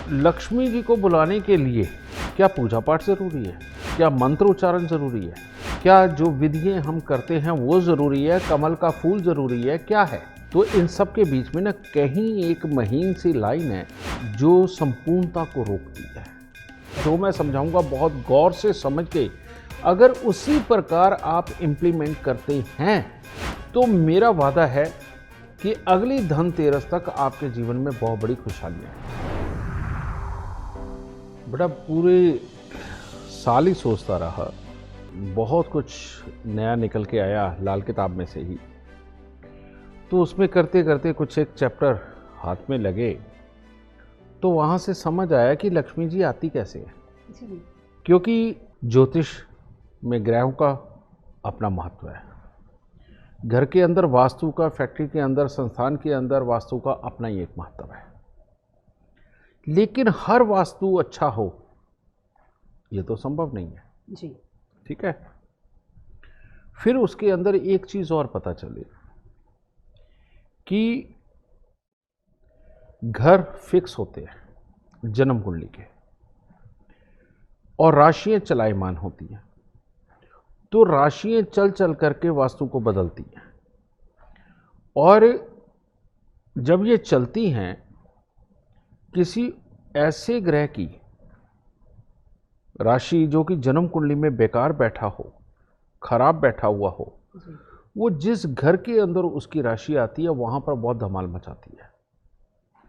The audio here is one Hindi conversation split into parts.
लक्ष्मी जी को बुलाने के लिए क्या पूजा पाठ जरूरी है? क्या मंत्र उच्चारण जरूरी है? क्या जो विधियां हम करते हैं वो जरूरी है? कमल का फूल जरूरी है? क्या है? तो इन सब के बीच में ना कहीं एक महीन सी लाइन है जो संपूर्णता को रोकती है। जो मैं समझाऊंगा बहुत गौर से समझ के, अगर उसी प्रकार आप इम्प्लीमेंट करते हैं तो मेरा वादा है कि अगली धनतेरस तक आपके जीवन में बहुत बड़ी खुशहाली है। बड़ा पूरे साल ही सोचता रहा, बहुत कुछ नया निकल के आया लाल किताब में से ही। तो उसमें करते करते कुछ एक चैप्टर हाथ में लगे तो वहाँ से समझ आया कि लक्ष्मी जी आती कैसे है जी। क्योंकि ज्योतिष में ग्रहों का अपना महत्व है। घर के अंदर वास्तु का, फैक्ट्री के अंदर, संस्थान के अंदर वास्तु का अपना ही एक महत्व है। लेकिन हर वास्तु अच्छा हो ये तो संभव नहीं है जी। ठीक है। फिर उसके अंदर एक चीज और पता चले कि घर फिक्स होते हैं जन्म कुंडली के और राशियां चलायमान होती हैं। तो राशियां चल चल करके वास्तु को बदलती हैं और जब ये चलती हैं किसी ऐसे ग्रह की राशि जो कि जन्म कुंडली में बेकार बैठा हो, खराब बैठा हुआ हो, वो जिस घर के अंदर उसकी राशि आती है वहां पर बहुत धमाल मचाती है,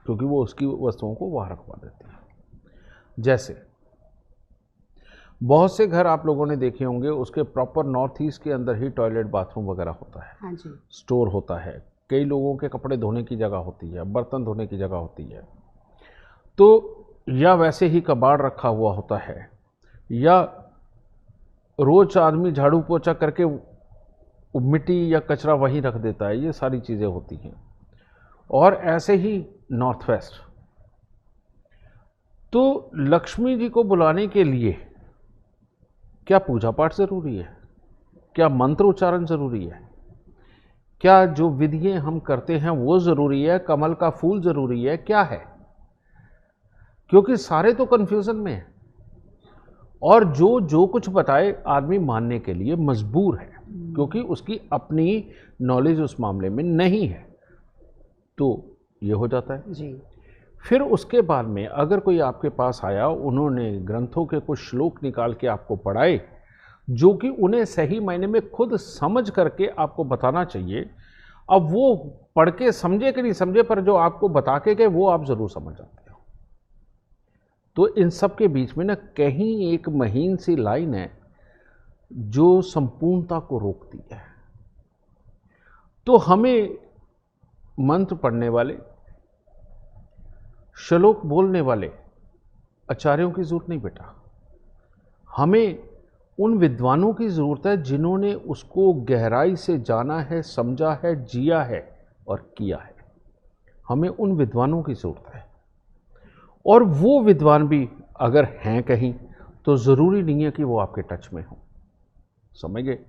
क्योंकि वो उसकी वस्तुओं को वहां रखवा देती है। जैसे बहुत से घर आप लोगों ने देखे होंगे, उसके प्रॉपर नॉर्थ ईस्ट के अंदर ही टॉयलेट, बाथरूम वगैरह होता है। हाँ जी। स्टोर होता है, कई लोगों के कपड़े धोने की जगह होती है, बर्तन धोने की जगह होती है। तो या वैसे ही कबाड़ रखा हुआ होता है, या रोज आदमी झाड़ू पोछा करके मिट्टी या कचरा वहीं रख देता है। ये सारी चीज़ें होती हैं। और ऐसे ही नॉर्थ वेस्ट। तो लक्ष्मी जी को बुलाने के लिए क्या पूजा पाठ जरूरी है? क्या मंत्र उच्चारण जरूरी है? क्या जो विधियां हम करते हैं वो जरूरी है? कमल का फूल जरूरी है? क्या है? क्योंकि सारे तो कंफ्यूजन में है और जो कुछ बताए आदमी मानने के लिए मजबूर है, क्योंकि उसकी अपनी नॉलेज उस मामले में नहीं है। तो ये हो जाता है जी। फिर उसके बाद में अगर कोई आपके पास आया, उन्होंने ग्रंथों के कुछ श्लोक निकाल के आपको पढ़ाए जो कि उन्हें सही मायने में खुद समझ करके आपको बताना चाहिए। अब वो पढ़ के समझे कि नहीं समझे, पर जो आपको बता के गए वो आप जरूर समझ जाते हो। तो इन सब के बीच में ना कहीं एक महीन सी लाइन है जो संपूर्णता को रोकती है। तो हमें मंत्र पढ़ने वाले, श्लोक बोलने वाले आचार्यों की जरूरत नहीं बेटा। हमें उन विद्वानों की जरूरत है जिन्होंने उसको गहराई से जाना है, समझा है, जिया है और किया है। हमें उन विद्वानों की जरूरत है। और वो विद्वान भी अगर हैं कहीं तो ज़रूरी नहीं है कि वो आपके टच में हो। समझ गए?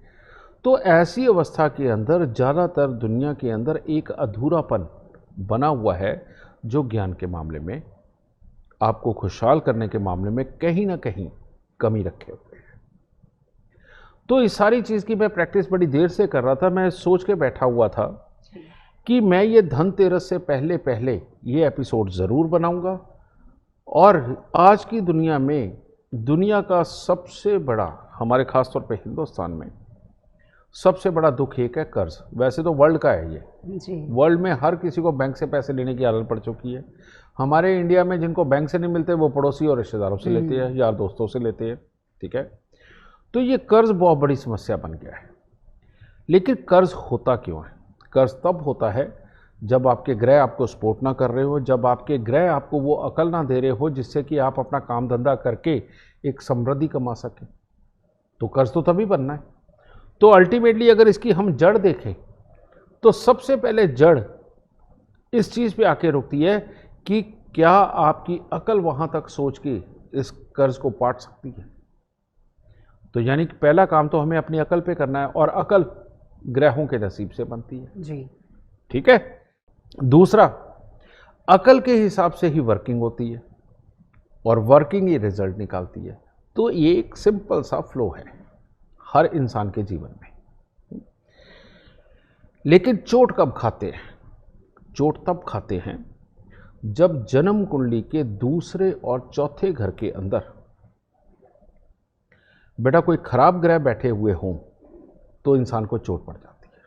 तो ऐसी अवस्था के अंदर ज़्यादातर दुनिया के अंदर एक अधूरापन बना हुआ है जो ज्ञान के मामले में, आपको खुशहाल करने के मामले में कहीं ना कहीं कमी रखे हुए है। तो इस सारी चीज़ की मैं प्रैक्टिस बड़ी देर से कर रहा था। मैं सोच के बैठा हुआ था कि मैं ये धनतेरस से पहले पहले ये एपिसोड ज़रूर बनाऊंगा। और आज की दुनिया में, दुनिया का सबसे बड़ा, हमारे खास तौर पे हिंदुस्तान में सबसे बड़ा दुख एक है कर्ज। वैसे तो वर्ल्ड का है ये जी। वर्ल्ड में हर किसी को बैंक से पैसे लेने की आदत पड़ चुकी है। हमारे इंडिया में जिनको बैंक से नहीं मिलते वो पड़ोसी और रिश्तेदारों से लेते हैं, यार दोस्तों से लेते हैं। ठीक है। तो ये कर्ज बहुत बड़ी समस्या बन गया है। लेकिन कर्ज होता क्यों है? कर्ज तब होता है जब आपके ग्रह आपको सपोर्ट ना कर रहे हो, जब आपके ग्रह आपको वो अकल ना दे रहे हो जिससे कि आप अपना काम धंधा करके एक समृद्धि कमा सकें। तो कर्ज तो तभी बनना है। तो अल्टीमेटली अगर इसकी हम जड़ देखें तो सबसे पहले जड़ इस चीज़ पे आके रुकती है कि क्या आपकी अकल वहाँ तक सोच के इस कर्ज को पाट सकती है। तो यानी कि पहला काम तो हमें अपनी अकल पे करना है, और अकल ग्रहों के नसीब से बनती है जी। ठीक है। दूसरा, अकल के हिसाब से ही वर्किंग होती है। और वर्किंग ही रिजल्ट निकालती है। तो ये एक सिंपल सा फ्लो है हर इंसान के जीवन में। लेकिन चोट कब खाते हैं? चोट तब खाते हैं जब जन्म कुंडली के दूसरे और चौथे घर के अंदर बेटा कोई खराब ग्रह बैठे हुए हों तो इंसान को चोट पड़ जाती है।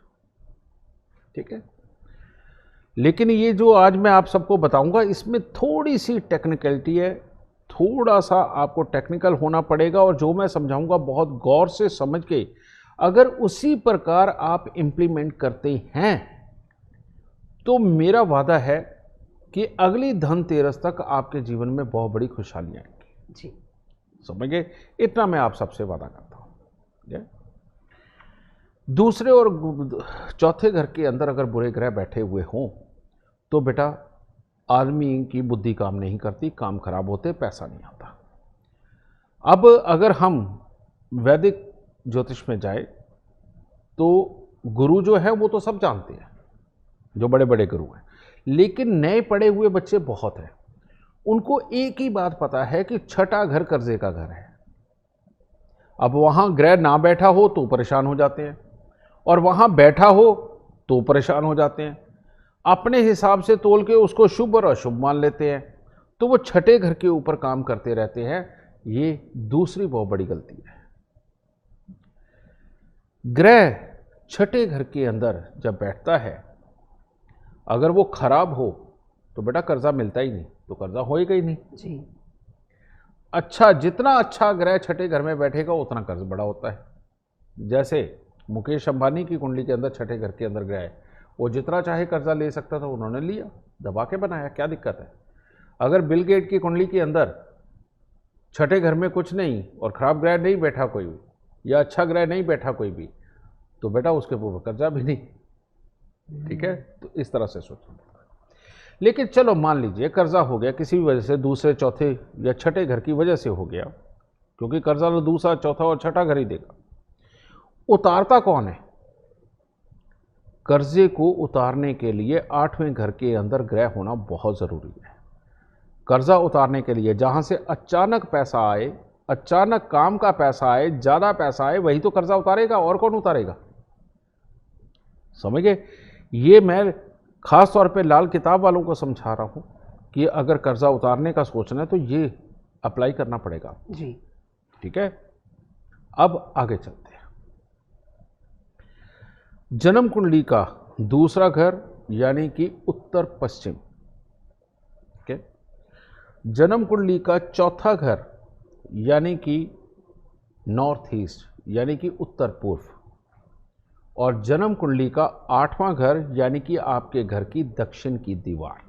ठीक है, लेकिन ये जो आज मैं आप सबको बताऊंगा इसमें थोड़ी सी टेक्निकलिटी है, थोड़ा सा आपको टेक्निकल होना पड़ेगा, और जो मैं समझाऊंगा बहुत गौर से समझ के अगर उसी प्रकार आप इंप्लीमेंट करते हैं तो मेरा वादा है कि अगली धनतेरस तक आपके जीवन में बहुत बड़ी खुशहालियां आएंगी। जी, समझ गए? इतना मैं आप सबसे वादा करता हूं। दूसरे और चौथे घर के अंदर अगर बुरे ग्रह बैठे हुए हों तो बेटा आदमी की बुद्धि काम नहीं करती, काम खराब होते, पैसा नहीं आता। अब अगर हम वैदिक ज्योतिष में जाए तो गुरु जो है वो तो सब जानते हैं, जो बड़े बड़े गुरु हैं, लेकिन नए पढ़े हुए बच्चे बहुत हैं। उनको एक ही बात पता है कि छठा घर कर्जे का घर है। अब वहां ग्रह ना बैठा हो तो परेशान हो जाते हैं, और वहां बैठा हो तो परेशान हो जाते हैं। अपने हिसाब से तोल के उसको शुभ और अशुभ मान लेते हैं, तो वो छठे घर के ऊपर काम करते रहते हैं। ये दूसरी बहुत बड़ी गलती है। ग्रह छठे घर के अंदर जब बैठता है, अगर वो खराब हो तो बेटा कर्जा मिलता ही नहीं, तो कर्जा होएगा ही नहीं। जी, अच्छा, जितना अच्छा ग्रह छठे घर में बैठेगा उतना कर्ज बड़ा होता है। जैसे मुकेश अंबानी की कुंडली के अंदर छठे घर के अंदर ग्रह है, वो जितना चाहे कर्जा ले सकता था, उन्होंने लिया, दबा के बनाया, क्या दिक्कत है? अगर बिल गेट की कुंडली के अंदर छठे घर में कुछ नहीं और खराब ग्रह नहीं बैठा कोई भी, या अच्छा ग्रह नहीं बैठा कोई भी, तो बेटा उसके ऊपर कर्जा भी नहीं। ठीक है, तो इस तरह से सोचना। लेकिन चलो मान लीजिए कर्जा हो गया किसी भी वजह से, दूसरे चौथे या छठे घर की वजह से हो गया, क्योंकि कर्जा तो दूसरा चौथा और छठा घर ही देगा। उतारता कौन है? कर्जे को उतारने के लिए आठवें घर के अंदर ग्रह होना बहुत जरूरी है। कर्जा उतारने के लिए जहां से अचानक पैसा आए, अचानक काम का पैसा आए, ज्यादा पैसा आए, वही तो कर्जा उतारेगा, और कौन उतारेगा? समझ गए? ये मैं खास तौर पे लाल किताब वालों को समझा रहा हूं कि अगर कर्जा उतारने का सोचना है तो ये अप्लाई करना पड़ेगा जी। ठीक है, अब आगे चलते हैं। जन्म कुंडली का दूसरा घर यानी कि उत्तर पश्चिम, ठीक है। जन्म कुंडली का चौथा घर यानी कि नॉर्थ ईस्ट यानी कि उत्तर पूर्व, और जन्म कुंडली का आठवां घर यानी कि आपके घर की दक्षिण की दीवार।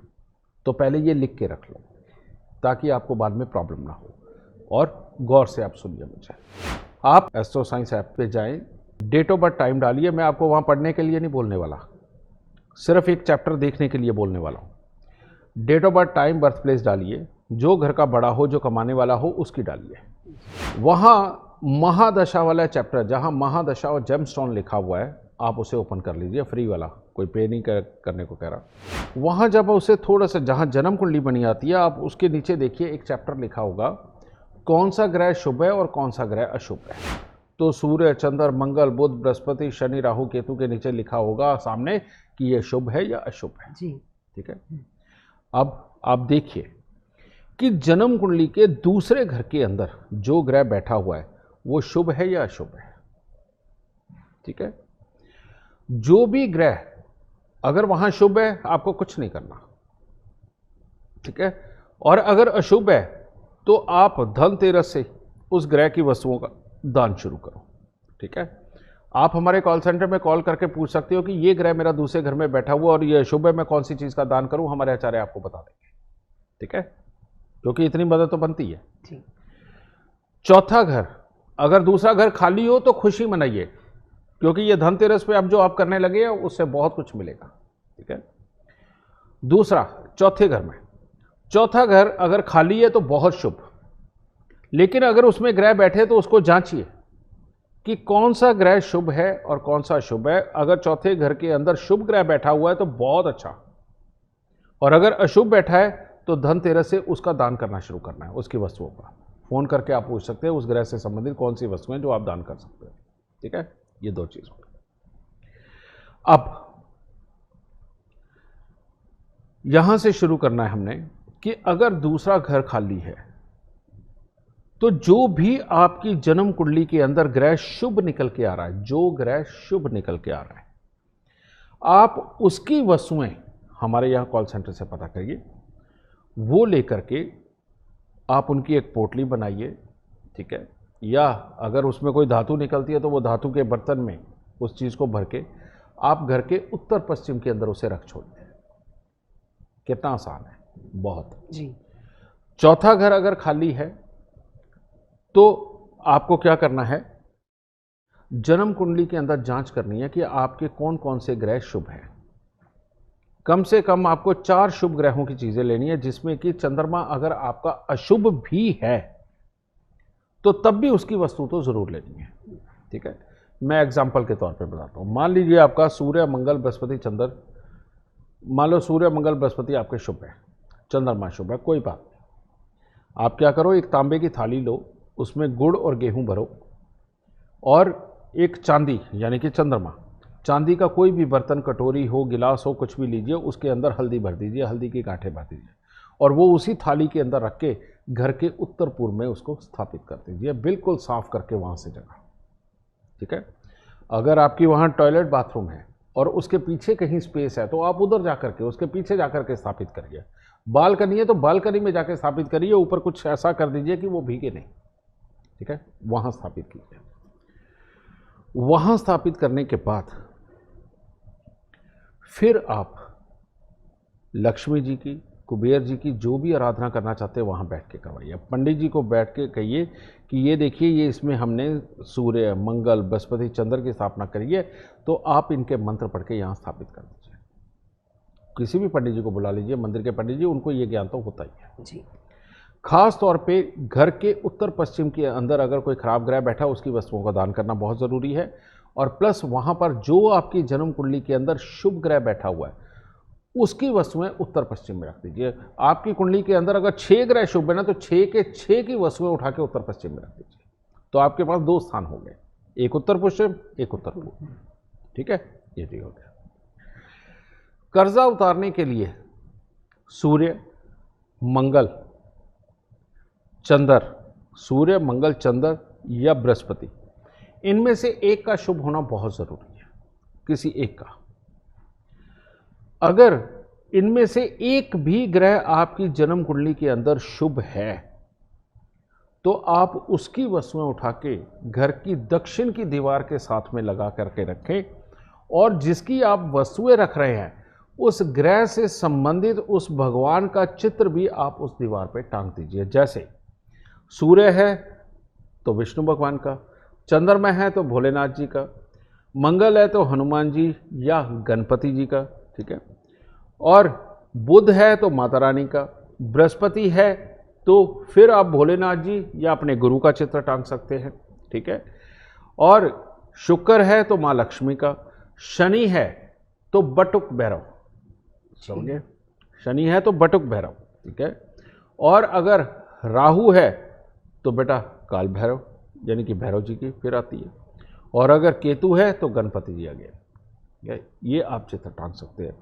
तो पहले ये लिख के रख लो ताकि आपको बाद में प्रॉब्लम ना हो, और गौर से आप सुनिए मुझे। आप एस्ट्रो साइंस ऐप पे जाएं, डेट ऑफ बर्थ टाइम डालिए। मैं आपको वहाँ पढ़ने के लिए नहीं बोलने वाला, सिर्फ एक चैप्टर देखने के लिए बोलने वाला हूँ। Date of birth time birth place डालिए, जो घर का बड़ा हो, जो कमाने वाला हो, उसकी डालिए। वहाँ महादशा वाला चैप्टर, जहाँ महादशा और जेमस्टोन लिखा हुआ है, आप उसे ओपन कर लीजिए, फ्री वाला, कोई पे नहीं करने को कह रहा। वहाँ जब उसे थोड़ा सा, जहाँ जन्म कुंडली बनी आती है, आप उसके नीचे देखिए एक चैप्टर लिखा होगा कौन सा ग्रह शुभ है और कौन सा ग्रह अशुभ है। तो सूर्य, चंद्र, मंगल, बुध, बृहस्पति, शनि, राहु, केतु के नीचे लिखा होगा सामने कि ये शुभ है या अशुभ है जी। ठीक है। अब आप देखिए कि जन्म कुंडली के दूसरे घर के अंदर जो ग्रह बैठा हुआ है वो शुभ है या अशुभ है, ठीक है। जो भी ग्रह अगर वहां शुभ है आपको कुछ नहीं करना, ठीक है, और अगर अशुभ है तो आप धनतेरस से उस ग्रह की वस्तुओं का दान शुरू करो, ठीक है। आप हमारे कॉल सेंटर में कॉल करके पूछ सकते हो कि ये ग्रह मेरा दूसरे घर में बैठा हुआ और ये अशुभ है, मैं कौन सी चीज का दान करूं, हमारे आचार्य आपको बता देंगे, ठीक है, क्योंकि इतनी मदद तो बनती है। चौथा घर, अगर दूसरा घर खाली हो तो खुशी मनाइए, क्योंकि ये धनतेरस पे अब जो आप करने लगे हैं उससे बहुत कुछ मिलेगा, ठीक है। दूसरा, चौथे घर में, चौथा घर अगर खाली है तो बहुत शुभ, लेकिन अगर उसमें ग्रह बैठे तो उसको जांचिए कि कौन सा ग्रह शुभ है और कौन सा अशुभ है। अगर चौथे घर के अंदर शुभ ग्रह बैठा हुआ है तो बहुत अच्छा, और अगर अशुभ बैठा है तो धनतेरस से उसका दान करना शुरू करना है, उसकी वस्तुओं का। फ़ोन करके आप पूछ सकते हैं उस ग्रह से संबंधित कौन सी वस्तुएं जो आप दान कर सकते हैं। ठीक है, ये 2 चीज़ हो गई। अब यहां से शुरू करना है हमने कि अगर दूसरा घर खाली है तो जो भी आपकी जन्म कुंडली के अंदर ग्रह शुभ निकल के आ रहा है, जो ग्रह शुभ निकल के आ रहा है, आप उसकी वस्तुएं हमारे यहां कॉल सेंटर से पता करिए, वो लेकर के आप उनकी एक पोटली बनाइए। ठीक है, या अगर उसमें कोई धातु निकलती है तो वो धातु के बर्तन में उस चीज़ को भर के आप घर के उत्तर पश्चिम के अंदर उसे रख छोड़ दें। कितना आसान है, बहुत जी। चौथा घर अगर खाली है तो आपको क्या करना है, जन्म कुंडली के अंदर जांच करनी है कि आपके कौन कौन से ग्रह शुभ हैं। कम से कम आपको 4 शुभ ग्रहों की चीजें लेनी है, जिसमें कि चंद्रमा अगर आपका अशुभ भी है तो तब भी उसकी वस्तु तो जरूर लेनी है। ठीक है, मैं एग्जाम्पल के तौर पे बताता हूं। मान लीजिए आपका सूर्य मंगल बृहस्पति चंद्र, मान लो सूर्य मंगल बृहस्पति आपके शुभ है, चंद्रमा शुभ है, कोई बात नहीं। आप क्या करो, एक तांबे की थाली लो, उसमें गुड़ और गेहूं भरो, और एक चांदी यानी कि चंद्रमा, चांदी का कोई भी बर्तन, कटोरी हो, गिलास हो, कुछ भी लीजिए, उसके अंदर हल्दी भर दीजिए, हल्दी की गांठें भर दीजिए, और वो उसी थाली के अंदर रख के घर के उत्तर पूर्व में उसको स्थापित कर दीजिए, बिल्कुल साफ करके वहाँ से जगह। ठीक है, अगर आपकी वहाँ टॉयलेट बाथरूम है और उसके पीछे कहीं स्पेस है तो आप उधर जाकर के, उसके पीछे जाकर के स्थापित करिए। बालकनी है तो बालकनी में जाकर स्थापित करिए, ऊपर कुछ ऐसा कर दीजिए कि वो भीगे नहीं। ठीक है, वहाँ स्थापित कीजिए। वहाँ स्थापित करने के बाद फिर आप लक्ष्मी जी की, कुबेर जी की जो भी आराधना करना चाहते हैं वहाँ बैठ के करवाइए। पंडित जी को बैठ के कहिए कि ये देखिए, ये इसमें हमने सूर्य मंगल बृहस्पति चंद्र की स्थापना करी है, तो आप इनके मंत्र पढ़ के यहाँ स्थापित कर दीजिए। किसी भी पंडित जी को बुला लीजिए, मंदिर के पंडित जी, उनको ये ज्ञान तो होता ही है जी। खास तौर पे घर के उत्तर पश्चिम के अंदर अगर कोई खराब ग्रह बैठा, उसकी वस्तुओं का दान करना बहुत ज़रूरी है। और प्लस वहाँ पर जो आपकी जन्म कुंडली के अंदर शुभ ग्रह बैठा हुआ है, उसकी वस्तुएं उत्तर पश्चिम में रख दीजिए। आपकी कुंडली के अंदर अगर 6 ग्रह शुभ है ना, तो 6 के 6 की वस्तुएं उठा के उत्तर पश्चिम में रख दीजिए, तो आपके पास 2 स्थान हो गए, एक उत्तर पश्चिम, एक उत्तर पूर्व। ठीक है, ये भी हो गया। कर्जा उतारने के लिए सूर्य मंगल चंद्र, सूर्य मंगल चंद्र या बृहस्पति, इनमें से एक का शुभ होना बहुत जरूरी है, किसी एक का। अगर इनमें से एक भी ग्रह आपकी जन्म कुंडली के अंदर शुभ है तो आप उसकी वस्तुएं उठा के घर की दक्षिण की दीवार के साथ में लगा करके रखें, और जिसकी आप वस्तुएं रख रहे हैं उस ग्रह से संबंधित उस भगवान का चित्र भी आप उस दीवार पे टांग दीजिए। जैसे सूर्य है तो विष्णु भगवान का, चंद्रमा है तो भोलेनाथ जी का, मंगल है तो हनुमान जी या गणपति जी का। ठीक है, और बुध है तो माता रानी का, बृहस्पति है तो फिर आप भोलेनाथ जी या अपने गुरु का चित्र टांग सकते हैं। ठीक है, और शुक्र है तो माँ लक्ष्मी का, शनि है तो बटुक भैरव, समझे, शनि है तो बटुक भैरव। ठीक है, और अगर राहु है तो बेटा काल भैरव यानी कि भैरव जी की फिर आती है, और अगर केतु है तो गणपति जी आ गए। ये आप चित्र टांग सकते हैं।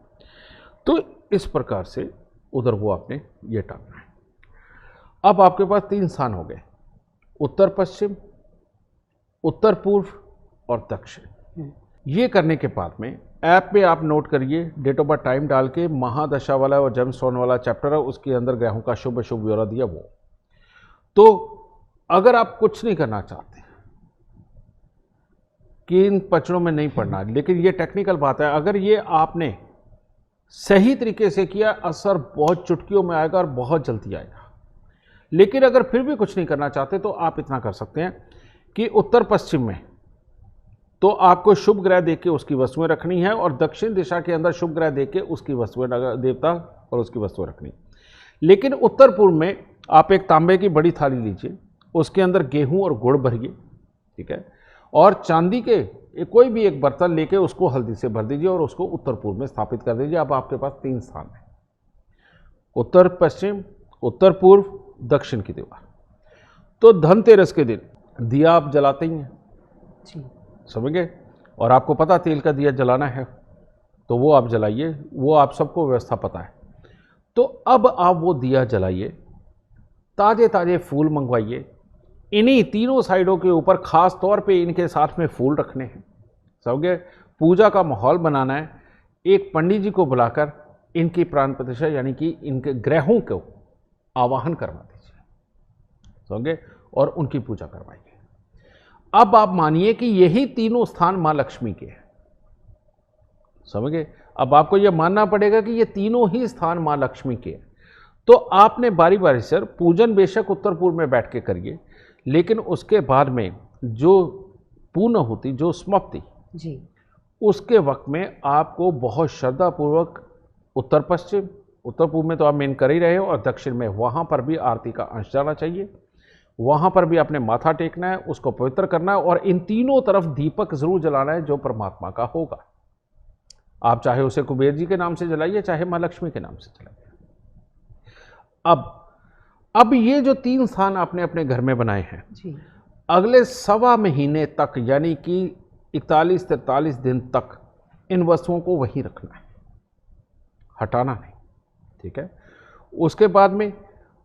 तो इस प्रकार से उधर वो आपने ये टांगना है। अब आपके पास 3 स्थान हो गए, उत्तर पश्चिम, उत्तर पूर्व और दक्षिण। ये करने के बाद में ऐप पे आप नोट करिए, डेट ऑफ बर्थ टाइम डाल के महादशा वाला और जन्मस्थान वाला चैप्टर है, उसके अंदर ग्रहों का शुभ अशुभ ब्यौरा दिया वो। तो अगर आप कुछ नहीं करना चाहते कि इन पचड़ों में नहीं पढ़ना, लेकिन ये टेक्निकल बात है, अगर ये आपने सही तरीके से किया, असर बहुत चुटकियों में आएगा और बहुत जल्दी आएगा। लेकिन अगर फिर भी कुछ नहीं करना चाहते तो आप इतना कर सकते हैं कि उत्तर पश्चिम में तो आपको शुभ ग्रह देख के उसकी वस्तुएं रखनी है, और दक्षिण दिशा के अंदर शुभ ग्रह देख के उसकी वस्तुएं, देवता और उसकी वस्तुएं रखनी। लेकिन उत्तर पूर्व में आप एक तांबे की बड़ी थाली लीजिए, उसके अंदर गेहूं और गुड़ भरिए। ठीक है, और चांदी के कोई भी एक बर्तन लेके उसको हल्दी से भर दीजिए और उसको उत्तर पूर्व में स्थापित कर दीजिए। अब आपके पास 3 स्थान है। उत्तर पश्चिम, उत्तर पूर्व, दक्षिण की दीवार। तो धनतेरस के दिन दिया आप जलाते ही हैं जी। समझ गए, और आपको पता तेल का दिया जलाना है तो वो आप जलाइए, वो आप सबको व्यवस्था पता है। तो अब आप वो दिया जलाइए, ताजे ताजे फूल मंगवाइए, इन्हीं तीनों साइडों के ऊपर खास तौर पे इनके साथ में फूल रखने हैं, समझ गए। पूजा का माहौल बनाना है, एक पंडित जी को बुलाकर इनकी प्राण प्रतिष्ठा यानी कि इनके ग्रहों को आवाहन करवा दीजिए, समझ गए, और उनकी पूजा करवाइए। अब आप मानिए कि यही तीनों स्थान मां लक्ष्मी के हैं, समझ गए। अब आपको यह मानना पड़ेगा कि ये तीनों ही स्थान मां लक्ष्मी के हैं। तो आपने बारी बारी से पूजन बेशक उत्तर पूर्व में बैठ के करिए, लेकिन उसके बाद में जो पूर्ण होती, जो समाप्ति जी, उसके वक्त में आपको बहुत श्रद्धापूर्वक उत्तर पश्चिम, उत्तर पूर्व में तो आप मेन कर ही रहे हो, और दक्षिण में वहाँ पर भी आरती का अंश जाना चाहिए, वहाँ पर भी आपने माथा टेकना है, उसको पवित्र करना है, और इन तीनों तरफ दीपक जरूर जलाना है जो परमात्मा का होगा। आप चाहे उसे कुबेर जी के नाम से जलाइए, चाहे माँ लक्ष्मी के नाम से जलाइए। अब ये जो 3 स्थान आपने अपने घर में बनाए हैं जी, अगले सवा महीने तक यानी कि 41-43 दिन तक इन वस्तुओं को वहीं रखना है, हटाना नहीं, ठीक है। उसके बाद में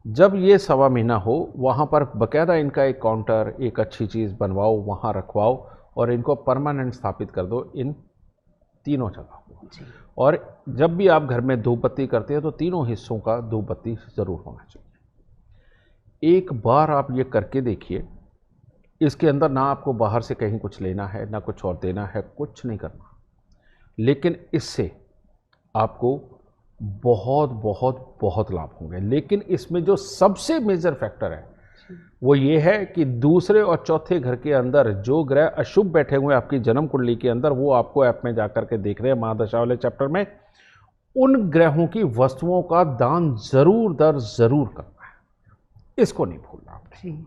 जब ये सवा महीना हो, वहाँ पर बकायदा इनका एक काउंटर, एक अच्छी चीज़ बनवाओ, वहाँ रखवाओ, और इनको परमानेंट स्थापित कर दो इन तीनों जगहों। और जब भी आप घर में धूप बत्ती करते हैं तो तीनों हिस्सों का धूप बत्ती ज़रूर होना चाहिए। एक बार आप ये करके देखिए, इसके अंदर ना आपको बाहर से कहीं कुछ लेना है, ना कुछ और देना है, कुछ नहीं करना, लेकिन इससे आपको बहुत बहुत बहुत लाभ होंगे। लेकिन इसमें जो सबसे मेजर फैक्टर है वो ये है कि दूसरे और चौथे घर के अंदर जो ग्रह अशुभ बैठे हुए आपकी जन्म कुंडली के अंदर, वो आपको ऐप में जाकर के देख रहे हैं महादशा वाले चैप्टर में, उन ग्रहों की वस्तुओं का दान जरूर दर जरूर करना है, इसको नहीं भूलना आपने।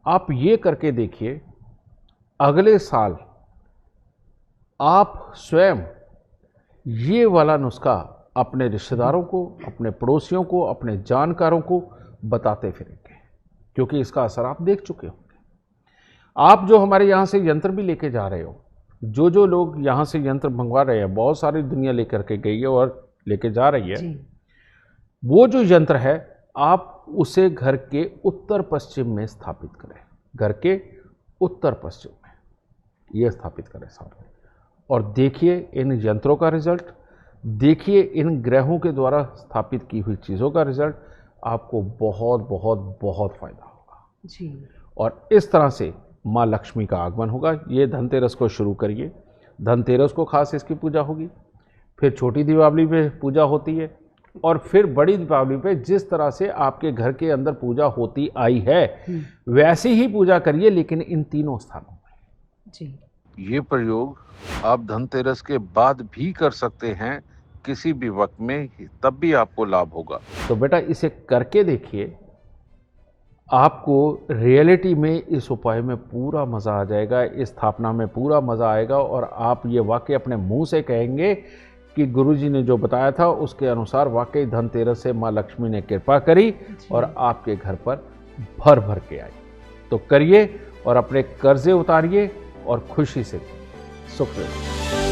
आप ये करके देखिए, अगले साल आप स्वयं ये वाला नुस्खा अपने रिश्तेदारों को, अपने पड़ोसियों को, अपने जानकारों को बताते फिरेंगे, क्योंकि इसका असर आप देख चुके होंगे। आप जो हमारे यहाँ से यंत्र भी लेके जा रहे हो, जो लोग यहाँ से यंत्र मंगवा रहे हैं, बहुत सारी दुनिया लेकर के गई है और लेके जा रही है, वो जो यंत्र है आप उसे घर के उत्तर पश्चिम में स्थापित करें, घर के उत्तर पश्चिम में ये स्थापित करें सामने, और देखिए इन यंत्रों का रिजल्ट, देखिए इन ग्रहों के द्वारा स्थापित की हुई चीज़ों का रिजल्ट, आपको बहुत बहुत बहुत फायदा होगा जी। और इस तरह से माँ लक्ष्मी का आगमन होगा। ये धनतेरस को शुरू करिए, धनतेरस को खास इसकी पूजा होगी, फिर छोटी दीपावली पे पूजा होती है, और फिर बड़ी दीपावली पे जिस तरह से आपके घर के अंदर पूजा होती आई है वैसी ही पूजा करिए, लेकिन इन तीनों स्थानों में जी। ये प्रयोग आप धनतेरस के बाद भी कर सकते हैं, किसी भी वक्त में, तब भी आपको लाभ होगा। तो बेटा इसे करके देखिए, आपको रियलिटी में इस उपाय में पूरा मज़ा आ जाएगा, इस स्थापना में पूरा मज़ा आएगा, और आप ये वाकई अपने मुंह से कहेंगे कि गुरुजी ने जो बताया था उसके अनुसार वाकई धनतेरस से माँ लक्ष्मी ने कृपा करी और आपके घर पर भर भर के आई। तो करिए और अपने कर्जे उतारिए और खुशी से सुख रहिए।